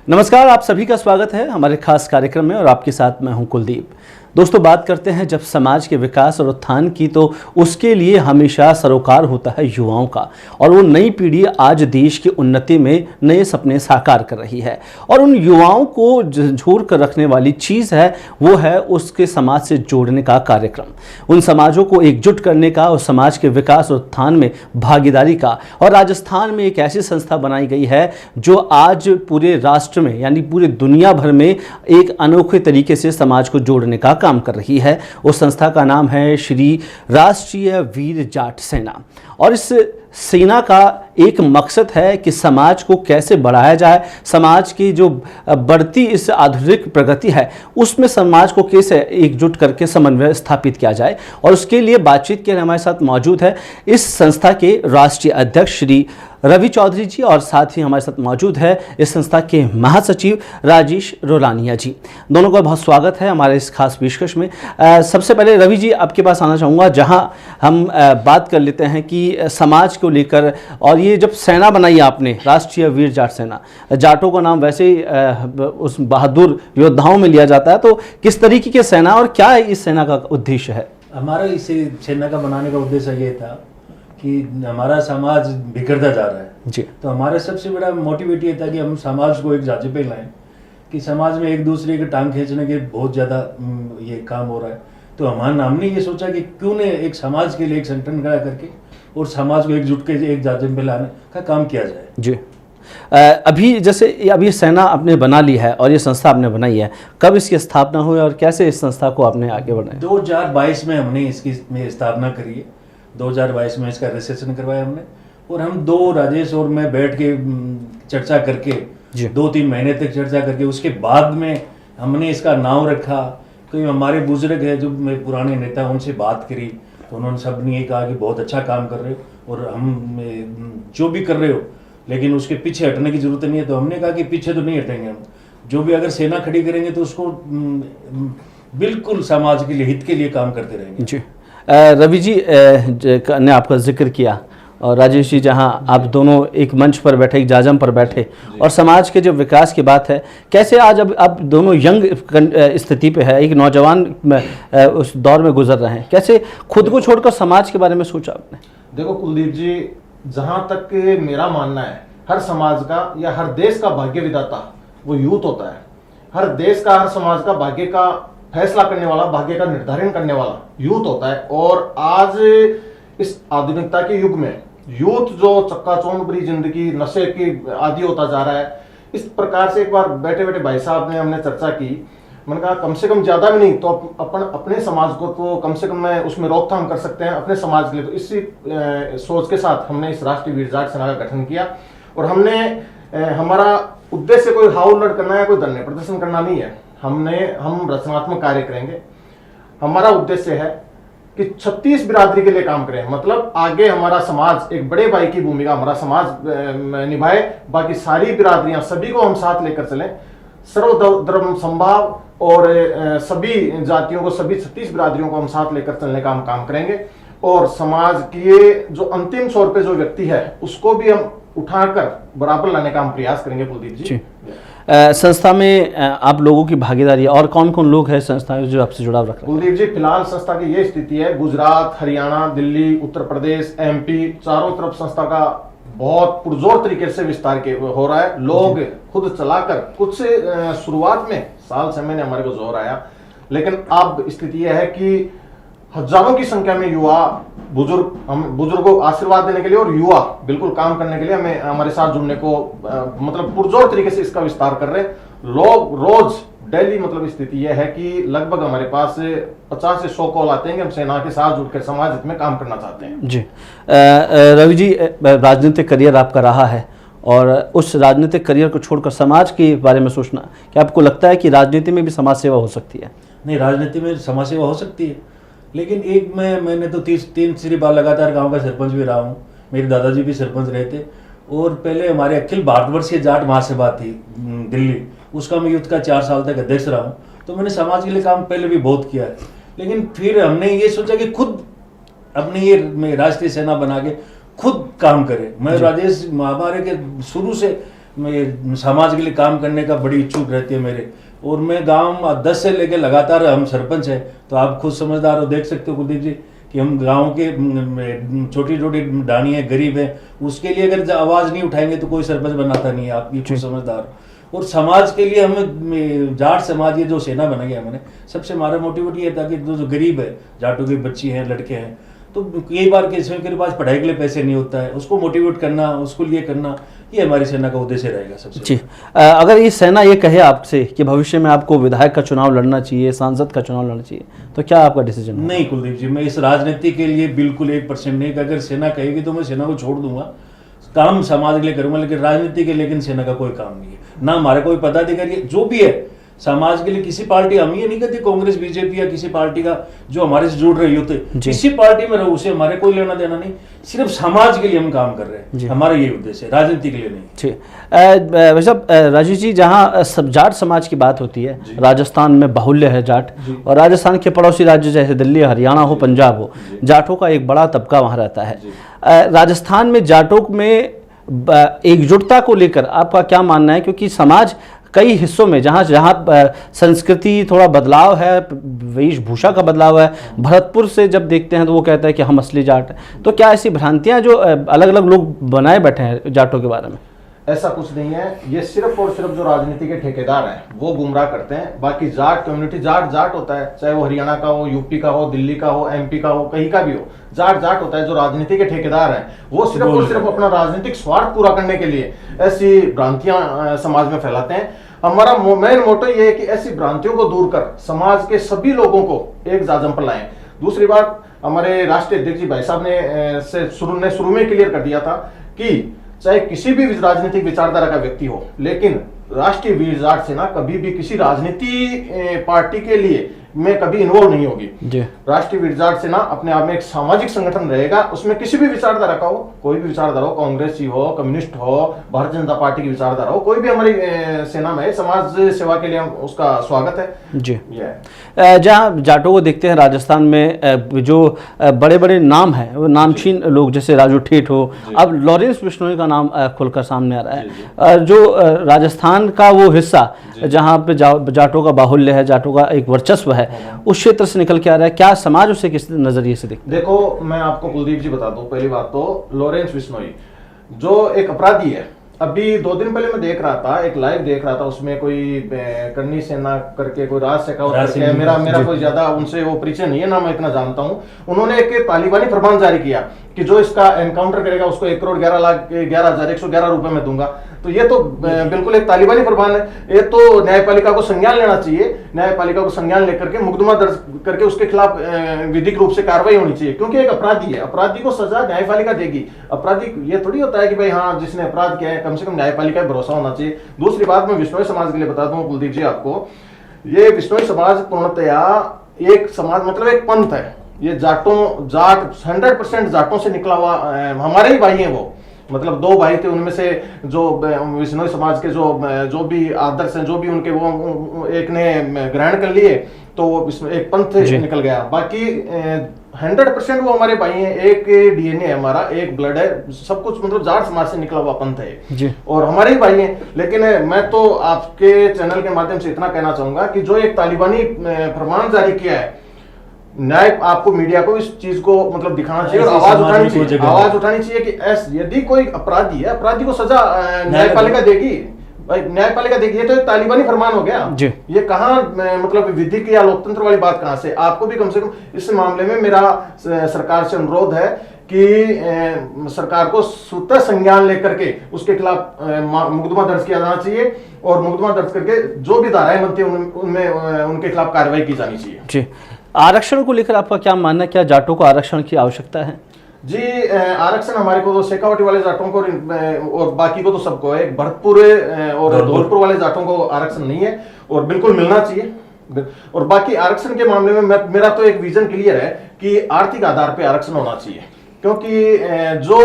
नमस्कार, आप सभी का स्वागत है हमारे खास कार्यक्रम में और आपके साथ मैं हूं कुलदीप। दोस्तों, बात करते हैं जब समाज के विकास और उत्थान की तो उसके लिए हमेशा सरोकार होता है युवाओं का। और वो नई पीढ़ी आज देश की उन्नति में नए सपने साकार कर रही है और उन युवाओं को झोर कर रखने वाली चीज़ है वो है उसके समाज से जोड़ने का कार्यक्रम, उन समाजों को एकजुट करने का और समाज के विकास और उत्थान में भागीदारी का। और राजस्थान में एक ऐसी संस्था बनाई गई है जो आज पूरे राष्ट्र में यानी पूरे दुनिया भर में एक अनोखे तरीके से समाज को जोड़ने का काम कर रही है। उस संस्था का नाम है श्री राष्ट्रीय वीर जाट सेना। और इस सेना का एक मकसद है कि समाज को कैसे बढ़ाया जाए, समाज की जो बढ़ती इस आधुनिक प्रगति है उसमें समाज को कैसे एकजुट करके समन्वय स्थापित किया जाए। और उसके लिए बातचीत के लिए हमारे साथ मौजूद है इस संस्था के राष्ट्रीय अध्यक्ष श्री रवि चौधरी जी और साथ ही हमारे साथ मौजूद है इस संस्था के महासचिव राजेश रोलानिया जी। दोनों का बहुत स्वागत है हमारे इस खास पेशकश में। सबसे पहले रवि जी आपके पास आना चाहूँगा, जहाँ हम बात कर लेते हैं कि समाज को लेकर, और ये जब सेना बनाई आपने राष्ट्रीय वीर जाट सेना, जाटों का नाम वैसे ही उस बहादुर योद्धाओं में लिया जाता है, तो किस तरीके की सेना और क्या है इस सेना का उद्देश्य है? हमारा इस सेना का बनाने का उद्देश्य ये था कि हमारा समाज बिखरता जा रहा है जी। तो हमारा सबसे बड़ा मोटिवेट ये था कि हम समाज को एक जांचे पे लाएं कि समाज में एक दूसरे के टांग खींचने के बहुत ज़्यादा ये काम हो रहा है। तो हमने ये सोचा कि क्यों ने एक समाज के लिए एक संगठन खड़ा करके और समाज को एकजुट के एक जांचे पे लाने का काम किया जाए। जी। अभी जैसे अभी सेना आपने बना ली है और ये संस्था आपने बनाई है, कब इसकी स्थापना हुई और कैसे इस संस्था को आपने आगे बढ़ाया? 2022 में हमने इसकी स्थापना करी है। 2022 में इसका रजिस्ट्रेशन करवाया हमने और हम दो राजेश और मैं बैठ के चर्चा करके 2-3 महीने तक चर्चा करके उसके बाद में हमने इसका नाम रखा। क्योंकि हमारे बुजुर्ग है जो पुराने नेता, उनसे बात करी तो उन्होंने सबने ये कहा कि बहुत अच्छा काम कर रहे हो और हम जो भी कर रहे हो लेकिन उसके पीछे हटने की जरूरत नहीं है। तो हमने कहा कि पीछे तो नहीं हटेंगे हम, जो भी अगर सेना खड़ी करेंगे तो उसको बिल्कुल समाज के लिए, हित के लिए काम करते रहेंगे। जी। रवि जी ने आपका जिक्र किया और राजेश जी, जहां आप दोनों एक मंच पर बैठे, एक जाजम पर बैठे और समाज के जो विकास की बात है, कैसे आज अब आप दोनों यंग स्थिति पे है, एक नौजवान उस दौर में गुजर रहे हैं, कैसे खुद को छोड़कर समाज के बारे में सोचा आपने? देखो कुलदीप जी, जहां तक मेरा मानना है, हर समाज का या हर देश का भाग्य विधाता वो यूथ होता है। हर देश का, हर समाज का भाग्य का फैसला करने वाला, भाग्य का निर्धारण करने वाला यूथ होता है। और आज इस आधुनिकता के युग में यूथ जो चक्काचौंध भरी जिंदगी, नशे की आदी होता जा रहा है, इस प्रकार से एक बार बैठे बैठे भाई साहब ने हमने चर्चा की। मैंने कहा कम से कम ज्यादा भी नहीं तो अपने समाज को तो कम से कम मैं उसमें रोकथाम कर सकते हैं अपने समाज के लिए। तो इसी सोच के साथ हमने इस राष्ट्रीय वीर जाट सेना का गठन किया। और हमने हमारा उद्देश्य कोई हाउ लड़ करना है, कोई धरने प्रदर्शन करना नहीं है। हम रचनात्मक कार्य करेंगे। हमारा उद्देश्य है कि 36 बिरादरी के लिए काम करें, मतलब आगे हमारा समाज एक बड़े भाई की भूमिका हमारा समाज निभाए, बाकी सारी बिरादरियां सभी को हम साथ लेकर चलें, सर्वधर्म संभाव और सभी जातियों को, सभी 36 बिरादरियों को हम साथ लेकर चलने का हम काम करेंगे। और समाज की जो अंतिम छोर पे जो व्यक्ति है उसको भी हम उठाकर बराबर लाने का हम प्रयास करेंगे। कुलदीप जी, संस्था में आप लोगों की भागीदारी और कौन कौन लोग हैं संस्था में जो आपसे जुड़ाव रख रहे हैं? कुलदीप जी, फिलहाल संस्था की ये स्थिति है, गुजरात, हरियाणा, दिल्ली, उत्तर प्रदेश, MP चारों तरफ संस्था का बहुत पुरजोर तरीके से विस्तार हो रहा है। लोग खुद चलाकर, कुछ शुरुआत में साल 6 महीने हमारे को जोर आया, लेकिन अब स्थिति यह है कि हजारों की संख्या में युवा, हम बुजुर्गों को आशीर्वाद देने के लिए और युवा बिल्कुल काम करने के लिए हमें हमारे साथ जुड़ने को मतलब पुरजोर तरीके से इसका विस्तार कर रहे हैं। लोग रोज डेली, मतलब स्थिति यह है कि लगभग हमारे पास 50 से 100 कॉल आते हैं कि हम सेना के साथ जुड़कर समाज हित में काम करना चाहते हैं। जी। रवि जी, राजनीतिक करियर आपका रहा है और उस राजनीतिक करियर को छोड़कर समाज के बारे में सोचना, क्या आपको लगता है कि राजनीति में भी समाज सेवा हो सकती है? नहीं, राजनीति में समाज सेवा हो सकती है, लेकिन एक मैंने तो 3 बार लगातार गांव का सरपंच भी रहा हूँ। मेरे दादाजी भी सरपंच रहे थे और पहले हमारे अखिल भारतवर्षीय जाट महासभा थी दिल्ली, उसका मैं यूथ का 4 साल तक अध्यक्ष रहा हूँ। तो मैंने समाज के लिए काम पहले भी बहुत किया है, लेकिन फिर हमने ये सोचा कि खुद अपनी ये राष्ट्रीय सेना बना के खुद काम करे। मैं राजेश हमारे के शुरू से मैं समाज के लिए काम करने का बड़ी इच्छुक रहती है मेरे, और मैं गांव 10 से लेके लगातार हम सरपंच है, तो आप खुद समझदार हो, देख सकते हो कुलदीप जी कि हम गांव के छोटी छोटी डाणी है, गरीब है, उसके लिए अगर आवाज नहीं उठाएंगे तो कोई सरपंच बनाता नहीं है। आप ये खुद समझदार हो। और समाज के लिए हमें जाट समाज ये जो सेना बनाई है हमने, सबसे हमारा मोटिवेट ये था कि जो गरीब है, जाटों की बच्ची हैं, लड़के हैं, तो कई बार किसी के पास पढ़ाई के लिए पैसे नहीं होता है, उसको मोटिवेट करना, उसको लिए करना, ये हमारी सेना का उद्देश्य रहेगा सबसे। जी, अगर ये सेना ये कहे आपसे कि भविष्य में आपको विधायक का चुनाव लड़ना चाहिए, सांसद का चुनाव लड़ना चाहिए, तो क्या आपका डिसीजन? नहीं कुलदीप जी, मैं इस राजनीति के लिए बिल्कुल 1% नहीं, अगर सेना कहेगी तो मैं सेना को छोड़ दूंगा, काम समाज के लिए करूंगा, लेकिन राजनीति के लेकिन सेना का कोई काम नहीं है। ना हमारे कोई पदाधिकारी जो भी है समाज के लिए, किसी पार्टी, हम ये नहीं कहते कांग्रेस बीजेपी या किसी पार्टी का जो हमारे से जुड़ रही होते, किसी पार्टी में रहो, उसे हमारे कोई लेना देना नहीं, सिर्फ समाज के लिए हम काम कर रहे हैं, हमारा ये उद्देश्य है, राजनीति के लिए नहीं। ठीक, वैसे राजीव जी, जहाँ जाट समाज की बात होती है, राजस्थान में बाहुल्य है जाट, और राजस्थान के पड़ोसी राज्य जैसे दिल्ली, हरियाणा हो, पंजाब हो, जाटों का एक बड़ा तबका वहाँ रहता है। राजस्थान में जाटों में एकजुटता को लेकर आपका क्या मानना है? क्योंकि समाज कई हिस्सों में जहाँ संस्कृति थोड़ा बदलाव है, वेशभूषा का बदलाव है, भरतपुर से जब देखते हैं तो वो कहता है कि हम असली जाट हैं, तो क्या ऐसी भ्रांतियाँ जो अलग अलग लोग बनाए बैठे हैं जाटों के बारे में? ऐसा कुछ नहीं है, ये सिर्फ और सिर्फ जो राजनीति के ठेकेदार हैं वो गुमराह करते हैं। बाकी जाट कम्युनिटी जाट होता है, चाहे वो हरियाणा का हो, यूपी का हो, दिल्ली का हो, एमपी का हो, कहीं का भी हो, जाट होता है। जो राजनीति के ठेकेदार हैं वो सिर्फ और सिर्फ अपना राजनीतिक स्वार्थ पूरा करने के लिए ऐसी भ्रांतियां समाज में फैलाते हैं। हमारा मेन मोटो ये है कि ऐसी भ्रांतियों को दूर कर समाज के सभी लोगों को एक जाजम पर लाएं। दूसरी बात, हमारे राष्ट्रीय अध्यक्ष जी भाई साहब ने शुरू में क्लियर कर दिया था कि चाहे किसी भी राजनीतिक विचारधारा का व्यक्ति हो, लेकिन राष्ट्रीय वीर जाट सेना कभी भी किसी राजनीति पार्टी के लिए में कभी इन्वॉल्व नहीं होगी। राष्ट्रीय वीर जाट सेना अपने आप में एक सामाजिक संगठन रहेगा, उसमें किसी भी विचारधारा का हो, कोई भी विचारधारा हो, कांग्रेसी हो, कम्युनिस्ट हो, भारतीय जनता पार्टी की विचारधारा हो, कोई भी हमारी सेना में समाज सेवा के लिए हम उसका स्वागत है जी। जहाँ जाटों को देखते हैं राजस्थान में जो बड़े बड़े नाम हैं, वो नामचीन लोग जैसे राजू ठेठ हो, अब लॉरेंस बिश्नोई का नाम खुलकर सामने आ रहा है, जो राजस्थान का वो हिस्सा जहाँ पे जाटों का बाहुल्य है, जाटों का एक वर्चस्व है, उस क्षेत्र से निकल के आ रहा है, क्या समाज उसे किस नजरिए से देखते? देखो, मैं आपको कुलदीप जी बता दूं, पहली बात तो लॉरेंस बिश्नोई जो एक अपराधी है, अभी 2 दिन पहले मैं देख रहा था, एक लाइव देख रहा था, उसमें कोई करनी सेना करके कोई राज शेखावत करके, मेरा कोई ज्यादा उनसे वो परिचय नहीं है, ना मैं इतना जानता हूं। उन्होंने एक तालिबानी फरमान जारी किया कि जो इसका एनकाउंटर करेगा उसको 1,11,11,111 रुपए में दूंगा। तो ये तो बिल्कुल एक तालिबानी फरमान है। ये तो न्यायपालिका को संज्ञान लेना चाहिए, न्यायपालिका को संज्ञान लेकर के मुकदमा दर्ज करके उसके खिलाफ विधिक रूप से कार्रवाई होनी चाहिए, क्योंकि एक अपराधी है, अपराधी को सजा न्यायपालिका देगी। अपराधी ये थोड़ी होता है कि भाई हाँ जिसने अपराध किया है, कम से कम न्यायपालिका पर भरोसा होना चाहिए। दूसरी बात मैं बिश्नोई समाज के लिए बता दूं कुलदीप जी आपको, ये बिश्नोई समाज पूर्णतया एक समाज मतलब एक पंथ है। ये जाट 100% जाटों से निकला हुआ हमारे ही भाई हैं। वो मतलब 2 भाई थे, उनमें से जो बिश्नोई समाज के जो भी आदर्श हैं, जो भी उनके, वो एक ने ग्रहण कर लिए, तो वो एक पंथ निकल गया। बाकी 100% वो हमारे भाई हैं, एक डीएनए है हमारा, एक ब्लड है, सब कुछ मतलब जाट समाज से निकला हुआ पंथ है और हमारे ही भाई हैं। लेकिन मैं तो आपके चैनल के माध्यम से इतना कहना चाहूंगा कि जो एक तालिबानी फरमान जारी किया है, न्याय आपको मीडिया को इस चीज को मतलब दिखाना चाहिए और आवाज उठानी चाहिए कि यदि कोई अपराधी है, अपराधी को सजा न्यायपालिका देगी, भाई न्यायपालिका देगी। ये तो एक तालिबानी फरमान हो गया, ये कहाँ मतलब विधिक या लोकतंत्र वाली बात कहाँ से? आपको भी कम से कम इस मामले में मेरा सरकार से अनुरोध है कि सरकार को स्वतः संज्ञान लेकर के उसके खिलाफ मुकदमा दर्ज किया जाना चाहिए और मुकदमा दर्ज करके जो भी धाराएं बनती है उनमें उनके खिलाफ कार्रवाई की जानी चाहिए जी। आरक्षण को लेकर आपका क्या मानना है? क्या जाटों को आरक्षण की आवश्यकता है? जी, आरक्षण हमारे को तो शेखावटी वाले जाटों को और बाकी को तो सबको है, भरतपुर और धौलपुर वाले जाटों को आरक्षण नहीं है और बिल्कुल मिलना चाहिए। और बाकी आरक्षण के मामले में मेरा तो एक विजन क्लियर है कि आर्थिक आधार पे आरक्षण होना चाहिए, क्योंकि जो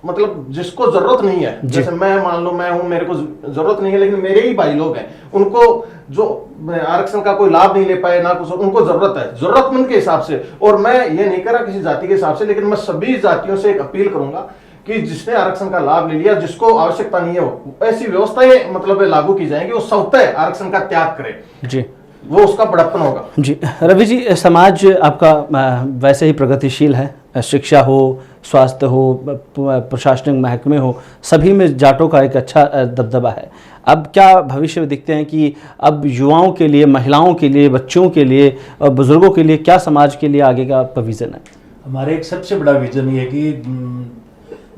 मतलब जिसको जरूरत नहीं है, जैसे मैं मान लो मैं हूं, मेरे को जरूरत नहीं है, लेकिन मेरे ही भाई लोग हैं, उनको जो आरक्षण का कोई लाभ नहीं ले पाए ना कुछ, उनको जरूरत है, जरूरतमंद के हिसाब से। और मैं ये नहीं कर रहा किसी जाति के हिसाब से, लेकिन मैं सभी जातियों से एक अपील करूंगा कि जिसने आरक्षण का लाभ ले लिया, जिसको आवश्यकता नहीं है, वो ऐसी व्यवस्थाएं मतलब लागू की जाएंगी, वो स्वतः आरक्षण का त्याग करे जी, वो उसका बड़प्पन होगा। जी रवि जी, समाज आपका वैसे ही प्रगतिशील है, शिक्षा हो, स्वास्थ्य हो, प्रशासनिक महकमे हो, सभी में जाटों का एक अच्छा दबदबा है। अब क्या भविष्य में दिखते हैं कि अब युवाओं के लिए, महिलाओं के लिए, बच्चों के लिए, बुजुर्गों के लिए क्या समाज के लिए आगे का आपका विज़न है? हमारे एक सबसे बड़ा विजन ये कि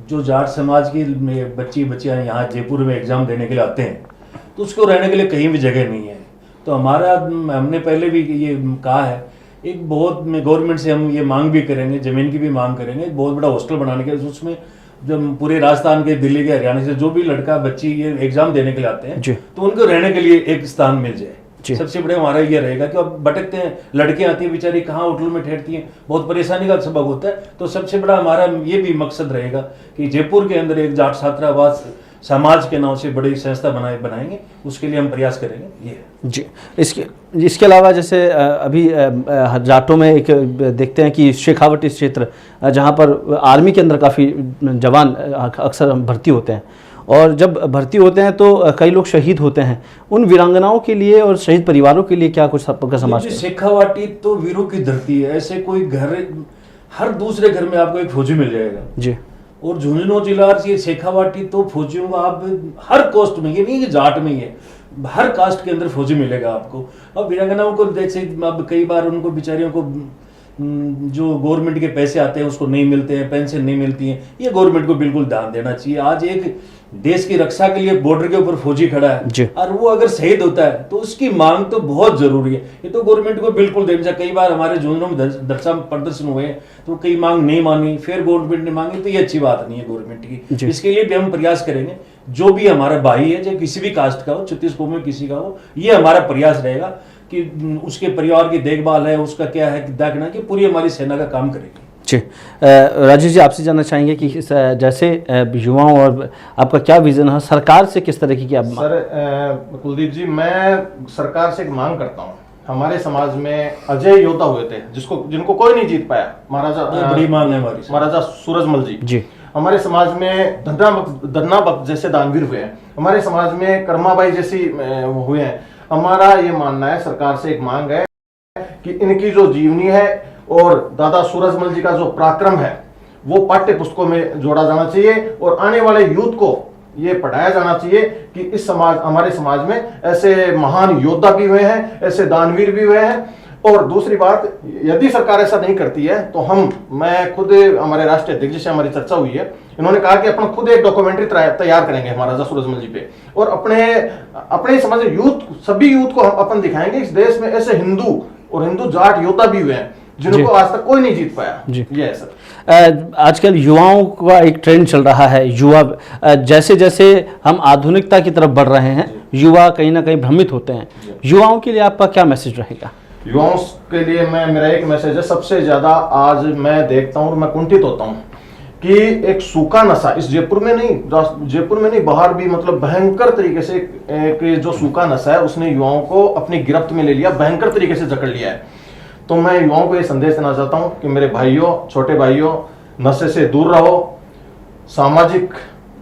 जो जाट समाज की बच्चियाँ यहाँ जयपुर में एग्ज़ाम देने के लिए आते हैं, तो उसको रहने के लिए कहीं भी जगह नहीं है। तो हमने पहले भी ये कहा है, एक बहुत गवर्नमेंट से हम ये मांग भी करेंगे, ज़मीन की भी मांग करेंगे, एक बहुत बड़ा हॉस्टल बनाने के, उसमें जब पूरे राजस्थान के, दिल्ली के, हरियाणा से जो भी लड़का बच्ची ये एग्ज़ाम देने के लिए आते हैं, तो उनको रहने के लिए एक स्थान मिल जाए। सबसे बड़े हमारा ये रहेगा कि अब भटकते हैं, लड़कियां आती हैं बेचारी, कहाँ होटल में ठहरती हैं, बहुत परेशानी का सबब होता है। तो सबसे बड़ा हमारा ये भी मकसद रहेगा कि जयपुर के अंदर एक जाट छात्रावास समाज के नाम से बड़ी संस्था बनाएंगे, उसके लिए हम प्रयास करेंगे। ये जी, इसके अलावा जैसे अभी जाटों में एक देखते हैं कि शेखावटी क्षेत्र, जहाँ पर आर्मी के अंदर काफ़ी जवान अक्सर भर्ती होते हैं, और जब भर्ती होते हैं तो कई लोग शहीद होते हैं। उन वीरांगनाओं के लिए और शहीद परिवारों के लिए क्या कुछ आपका समाज है? शेखावाटी तो वीरों की धरती है, ऐसे कोई घर, हर दूसरे घर में आपको एक फौजी मिल जाएगा जी। और झुंझुनू जिला से शेखावाटी तो फौजियों का आप हर कास्ट में, ये नहीं कि जाट में ही है, हर कास्ट के अंदर फौजी मिलेगा आपको। अब वीरांगनाओं को जैसे अब कई बार उनको बेचारियों को जो गवर्नमेंट के पैसे आते हैं उसको नहीं मिलते हैं, पेंशन नहीं मिलती है, ये गवर्नमेंट को बिल्कुल ध्यान देना चाहिए। आज एक देश की रक्षा के लिए बॉर्डर के ऊपर फौजी खड़ा है और वो अगर शहीद होता है तो उसकी मांग तो बहुत जरूरी है, ये तो गवर्नमेंट को बिल्कुल देना चाहिए। कई बार हमारे झुंझुनू में प्रदर्शन हुए तो कई मांग नहीं मानी, फिर गवर्नमेंट ने मांगी, तो ये अच्छी बात नहीं है गवर्नमेंट की। इसके लिए भी हम प्रयास करेंगे, जो भी हमारा भाई है, चाहे किसी भी कास्ट का हो, छत्तीस कौम में किसी का हो, ये हमारा प्रयास रहेगा कि उसके परिवार की देखभाल है, उसका क्या है देखना, कि पूरी हमारी सेना का काम करेगी। जी, राजेश जी, आपसे जानना चाहेंगे कि जैसे युवाओं और आपका क्या विजन है, सरकार से किस तरह की आप? सर कुलदीप जी, मैं सरकार से एक मांग करता हूँ। हमारे समाज में अजय योद्धा हुए थे जिनको कोई नहीं जीत पाया, बड़ी मांग है हमारी, महाराजा सूरजमल जी। हमारे समाज में धन्ना भक्त जैसे दानवीर हुए हैं, हमारे समाज में कर्माबाई जैसी हुए हैं। हमारा ये मानना है, सरकार से एक मांग है कि इनकी जो जीवनी है और दादा सूरजमल जी का जो पराक्रम है वो पाठ्य पुस्तकों में जोड़ा जाना चाहिए और आने वाले यूथ को ये पढ़ाया जाना चाहिए कि इस समाज, हमारे समाज में ऐसे महान योद्धा भी हुए हैं, ऐसे दानवीर भी हुए हैं। और दूसरी बात, यदि सरकार ऐसा नहीं करती है तो मैं खुद, हमारे राष्ट्रीय अध्यक्ष से हमारी चर्चा हुई है, इन्होंने कहा कि अपना खुद एक डॉक्यूमेंट्री तैयार करेंगे महाराजा सूरजमल जी पे, और अपने समाज यूथ, सभी यूथ को हम अपन दिखाएंगे इस देश में ऐसे हिंदू और हिंदू जाट योद्धा भी हुए हैं जिनको आज तक कोई नहीं जीत पाया। ये है सर। आजकल युवाओं का एक ट्रेंड चल रहा है, युवा जैसे जैसे हम आधुनिकता की तरफ बढ़ रहे हैं, युवा कहीं ना कहीं भ्रमित होते हैं। युवाओं के लिए आपका क्या मैसेज रहेगा? युवाओं के लिए मेरा एक मैसेज है, सबसे ज्यादा आज मैं देखता हूँ और मैं कुंठित होता हूँ कि एक सूखा नशा इस जयपुर में नहीं बाहर भी, मतलब भयंकर तरीके से एक जो सूखा नशा है उसने युवाओं को अपनी गिरफ्त में ले लिया, भयंकर तरीके से जकड़ लिया है। तो मैं युवाओं को ये संदेश देना चाहता हूँ कि मेरे भाइयों, छोटे भाइयों, नशे से दूर रहो, सामाजिक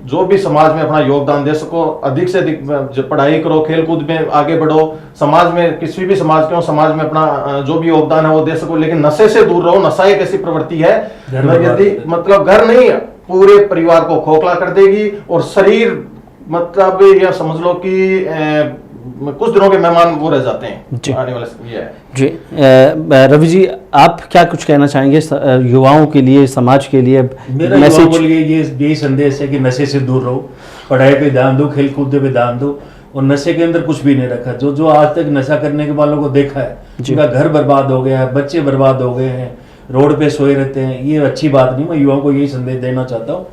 जो भी समाज में अपना योगदान दे सको, अधिक से अधिक पढ़ाई करो, खेलकूद में आगे बढ़ो, समाज में किसी भी समाज के हो, समाज में अपना जो भी योगदान है वो दे सको, लेकिन नशे से दूर रहो। नशा एक ऐसी प्रवृत्ति है यदि मतलब घर नहीं, पूरे परिवार को खोखला कर देगी और शरीर, मतलब यह समझ लो कि कुछ दिनों के मेहमान वो रह जाते हैं आने वाले। ये है जी। रवि जी, आप क्या कुछ कहना चाहेंगे युवाओं के लिए, समाज के लिए? मेरा युवाओं के लिए यही संदेश है कि नशे से दूर रहो, पढ़ाई पे ध्यान दो, खेलकूद पे ध्यान दो, और नशे के अंदर कुछ भी नहीं रखा। जो आज तक नशा करने के वालों को देखा है, उनका घर बर्बाद हो गया है, बच्चे बर्बाद हो गए हैं, रोड पे सोए रहते हैं, ये अच्छी बात नहीं। मैं युवाओं को यही संदेश देना चाहता हूँ,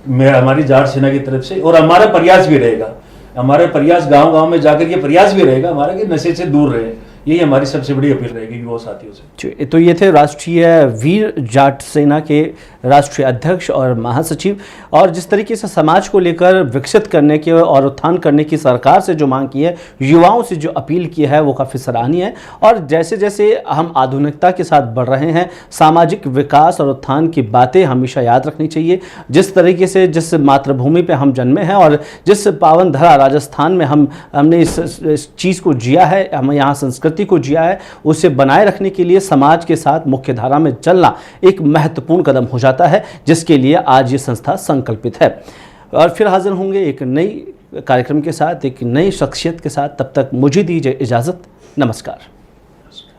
मैं हमारी जाट सेना की तरफ से, और हमारा प्रयास भी रहेगा, हमारे प्रयास गांव-गांव में जाकर ये प्रयास भी रहेगा हमारा कि नशे से दूर रहे। यही हमारी सबसे बड़ी अपील रहेगी युवा साथियों से। तो ये थे राष्ट्रीय वीर जाट सेना के राष्ट्रीय अध्यक्ष और महासचिव, और जिस तरीके से समाज को लेकर विकसित करने के और उत्थान करने की सरकार से जो मांग की है, युवाओं से जो अपील की है, वो काफ़ी सराहनीय है। और जैसे जैसे हम आधुनिकता के साथ बढ़ रहे हैं, सामाजिक विकास और उत्थान की बातें हमेशा याद रखनी चाहिए। जिस तरीके से जिस मातृभूमि पे हम जन्मे हैं और जिस पावन धरा राजस्थान में हमने इस चीज़ को जिया है, हम यहाँ संस्कृति को जिया है, उसे बनाए रखने के लिए समाज के साथ मुख्य धारा में चलना एक महत्वपूर्ण कदम हो जाता है, जिसके लिए आज ये संस्था संकल्पित है। और फिर हाजिर होंगे एक नई कार्यक्रम के साथ, एक नई शख्सियत के साथ। तब तक मुझे दीजिए इजाज़त। नमस्कार।